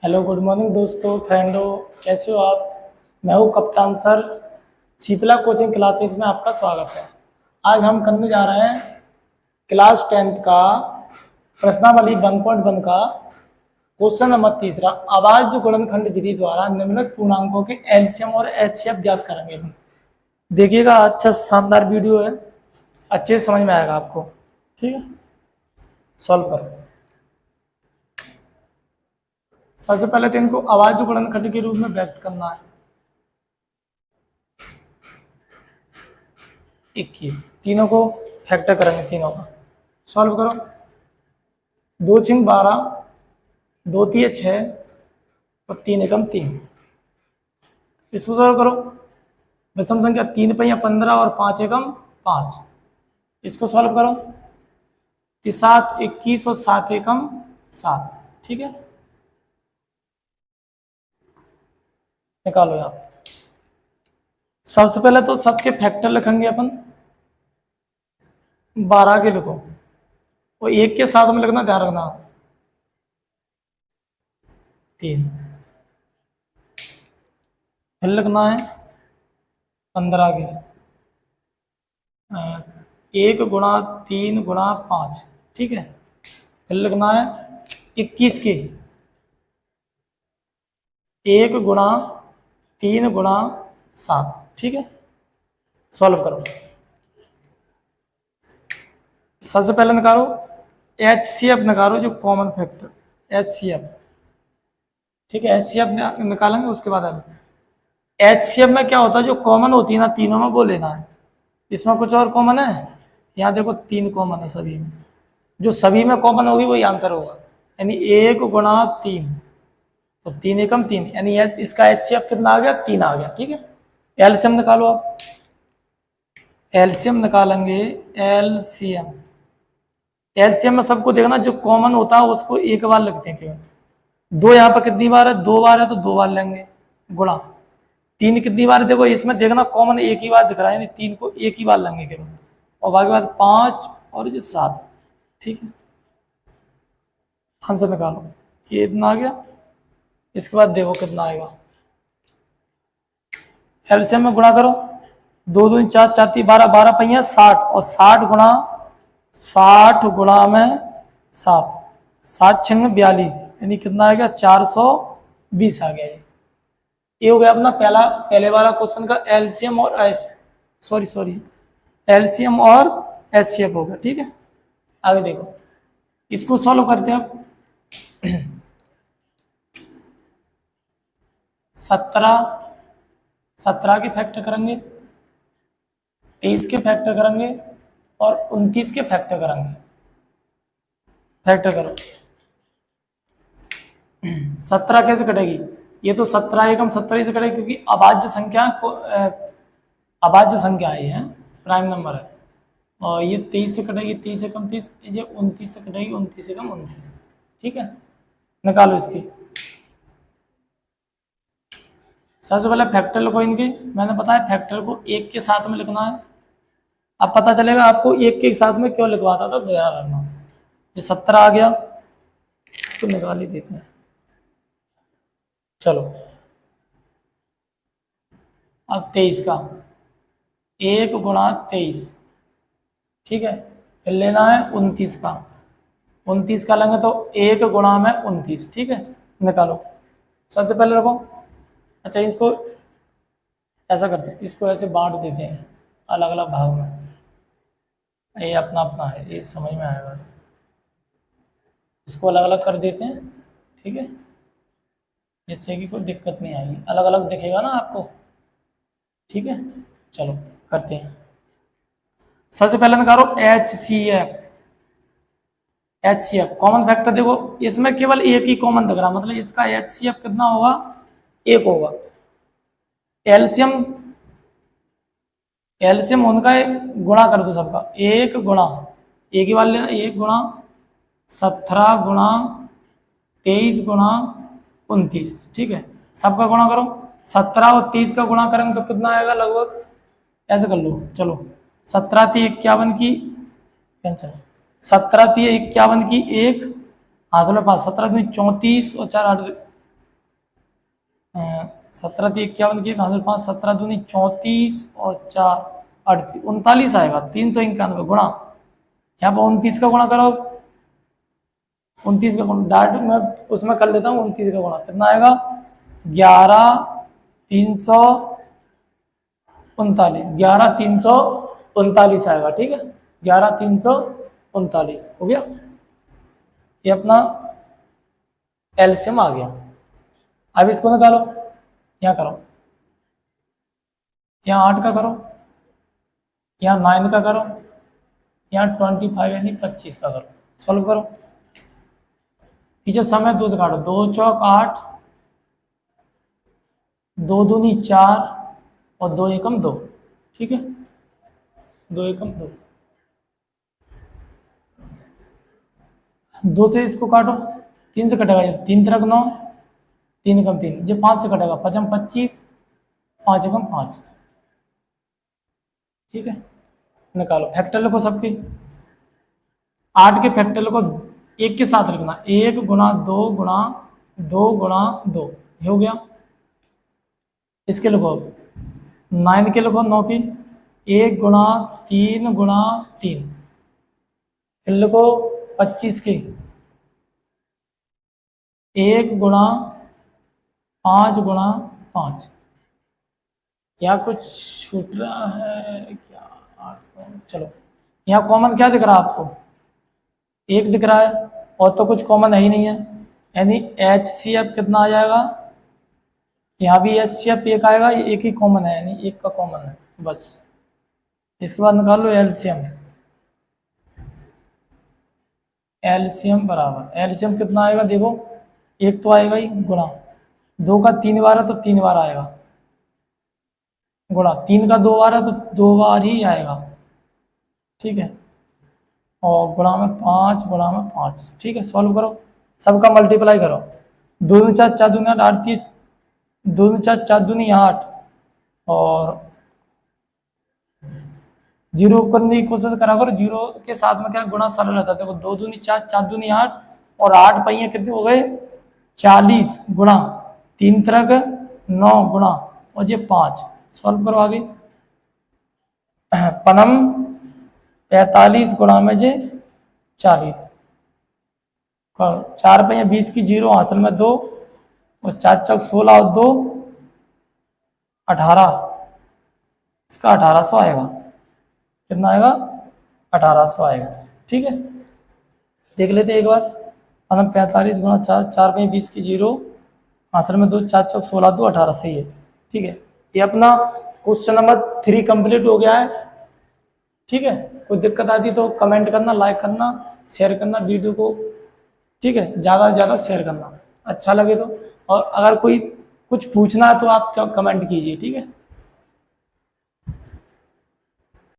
Hello good morning दोस्तों friendo, कैसे हो आप। मैं हूँ कप्तान सर। शीतला कोचिंग क्लासेस में आपका स्वागत है। आज हम करने जा रहे हैं क्लास 10th का प्रश्नावली 1.1 का क्वेश्चन नंबर तीसरा, आवाज गुणनखंड विधि द्वारा निम्नलिखित पूर्णांकों के एलसीएम और एचसीएफ ज्ञात करेंगे। देखिएगा, अच्छा शानदार वीडियो है, अच्छे से समझ में आएगा आपको। ठीक है, सॉल्व करो। सबसे पहले तो इनको आवाज गुणनखंड के रूप में व्यक्त करना है। 21 तीनों को फैक्टर करेंगे, तीनों का सॉल्व करो। 2×12, 2×3 = 6 और 3×1 = 3। इसको सॉल्व करो। विषम संख्या 3×5 = 15 और 5×1 = 5। इसको सॉल्व करो। 7×21 और 7×1 = 7। ठीक है, निकालो आप। सबसे पहले तो सबके फैक्टर लिखेंगे अपन। 12 के लिखो और 1 के साथ में लिखना, ध्यान रखना 3। फिर लिखना है 15 के 1×3×5। ठीक है, फिर लिखना है 21 के 1×3×7। ठीक है, सॉल्व करो। सबसे पहले निकालो एचसीएफ, निकालो जो कॉमन फैक्टर एचसीएफ। ठीक है, एचसीएफ निकालेंगे, उसके बाद एचसीएफ में क्या होता है, जो कॉमन होती है ना तीनों में, वो लेना है। इसमें कुछ और कॉमन है, यहाँ देखो 3 कॉमन है सभी में, जो सभी में कॉमन होगी वही आंसर होगा। यानी 1×3 तो 3×1 = 3, यानी इसका एचसीएफ कितना आ गया, 3 आ गया। ठीक है, एलसीएम निकालो आप। एलसीएम निकालेंगे, एलसीएम एलसीएम में सबको देखना, जो कॉमन होता है उसको एक बार लगते हैं केवल। 2 यहाँ पर कितनी बार है, 2 बार है तो 2 बार लेंगे गुणा। 3 कितनी बार है, देखो इसमें देखना कॉमन एक ही बार दिख रहा है, यानी 3 को एक ही बार लेंगे केवल। और बाकी बात 5 और ये 7। ठीक है, आंसर निकालो। ये इतना आ गया। इसके बाद देखो कितना आएगा। एलसीएम में गुणा करो। 2×2 = 4, 4×3 = 12, 12×5 = 60 और 60 में 7, 7×6 = 42, यानी कितना आ गया, 420 आ गया। ये हो गया अपना पहले वाला क्वेश्चन का एलसीएम और एलसीएम और एचसीएफ हो गया। ठीक है, आगे देखो, इसको सॉल्व करते हैं अब। 17 के फैक्टर करेंगे, 23 के फैक्टर करेंगे और 29 के फैक्टर करेंगे। फैक्टर करो। 17 कैसे कटेगी, ये तो 17×17 से कटेगी, क्योंकि अभाज्य संख्या को अभाज्य संख्या है, प्राइम नंबर है। और ये 23 से कटेगी, 23×1 = 30, ये 29 से कटेगी, 29×29। ठीक है, निकालो इसकी। सबसे पहले फैक्टर लिखो इनके। मैंने बताया फैक्टर को एक के साथ में लिखना है। अब पता चलेगा आपको एक के साथ में क्यों लिखवाता था, ध्यान रखना। ये 17 आ गया, इसको निकाल ही देते हैं। चलो, अब 23 का 1×23। ठीक है, फिर लेना है 29 का। 29 का लेंगे तो 1×29। ठीक है, निकालो। सबसे पहले रखो। अच्छा, इसको ऐसा करते हैं, इसको ऐसे बांट देते हैं अलग अलग भाग में। ये अपना अपना है, ये समझ में आएगा। इसको अलग अलग कर देते हैं। ठीक है, जिससे कि कोई दिक्कत नहीं आएगी, अलग अलग दिखेगा ना आपको। ठीक है, चलो करते हैं। सबसे पहले निकालो एचसीएफ। एचसीएफ कॉमन फैक्टर देखो, इसमें केवल एक ही कॉमन दिख रहा, मतलब इसका एचसीएफ कितना होगा, 1 होगा। एलसीएम एलसीएम उनका गुणा कर दो सबका। 1 गुणा, एक ही बार लेना, 1×17×23×29। ठीक है, सबका गुणा करो। 17 और 23 का गुणा करेंगे तो कितना आएगा, लगभग ऐसे कर लो। चलो, 17×3 = 51 की कैंसिल, 17×3 = 51 की 1 हाथ में 5, 17×2 = 34 और 4 8 17 थी 51 की 5 17 दूनी 34 और 4 38 39 आएगा। 391 गुणा, यहाँ पर 29 का गुणा करो, 29 का गुणा डायरेक्ट मैं उसमें कर लेता हूँ। 29 का गुणा कितना आएगा 11,339 आएगा। ठीक है 11,339 हो गया, ये अपना एलसीएम आ गया। अब इसको निकालो, यहाँ करो, यहाँ 8 का करो, यहाँ 9 का करो, यहाँ 25 यानी 25 का करो, सॉल्व करो। पीछे समय 2 से काटो, 2 चौक 8, 2 दूनी 4 और 2 एकम 2। ठीक है 2 एकम 2, 2 से इसको काटो, 3 से कटेगा, 3 तरक 9, 3 एकम 3, ये 5 से कटेगा, 5 हम 25, 5 एकम 5। ठीक है निकालो, फैक्टर लिखो सबके, 8 के फैक्टर लिखो एक के साथ लिखना, 1 गुणा 2 गुणा 2 गुणा 2 हो गया। इसके लिखो 9 के लिखो, 9 की 1 गुणा 3 गुणा 3, फिर लिखो 25 के 1 गुणा 5 गुणा 5। या कुछ छूट रहा है क्या, 8 चलो यहाँ कॉमन क्या दिख रहा है आपको, 1 दिख रहा है, और तो कुछ कॉमन है ही नहीं है, यानी HCF कितना आ जाएगा, यहाँ भी HCF 1 आएगा, ये एक ही कॉमन है, यानी 1 का कॉमन है बस। इसके बाद निकाल लो एलसीएम। एलसीएम बराबर, एलसीएम कितना आएगा देखो, 1 तो आएगा ही, गुणा 2 का 3 बार है तो 3 बार आएगा, गुणा 3 का 2 बार है तो 2 बार ही आएगा। ठीक है और गुणा में 5 गुणा में 5। ठीक है सॉल्व करो, सबका मल्टीप्लाई करो, 2 दूनी 4 4 दूनी 8 8 2 दूनी 4 4 दूनी 8 और 0 करने की कोशिश करा करो, 0 के साथ में क्या गुणा सरल रहता है। देखो 2 दूनी 4 4 दूनी 8 और 8 पहिए कितने हो गए 40 गुणा 3 तरक 9 गुणा और ये 5। सॉल्व करो आगे, पनम 45 गुणा में जे 40, 4 पहिए 20 की 0 हासिल में 2 और 4 चौक 16 और 2 18, इसका 1800 आएगा। कितना आएगा 1800 आएगा। ठीक है देख लेते एक बार, पनम 45 गुणा 4, 4 पहिए 20 की 0 हासिल में 2, 4 चौक 16 2 18 सही है। ठीक है ये अपना क्वेश्चन नंबर 3 कंप्लीट हो गया है। ठीक है कोई दिक्कत आती तो कमेंट करना, लाइक करना, शेयर करना वीडियो को। ठीक है ज़्यादा से ज़्यादा शेयर करना अच्छा लगे तो, और अगर कोई कुछ पूछना है तो आप कमेंट कीजिए। ठीक है।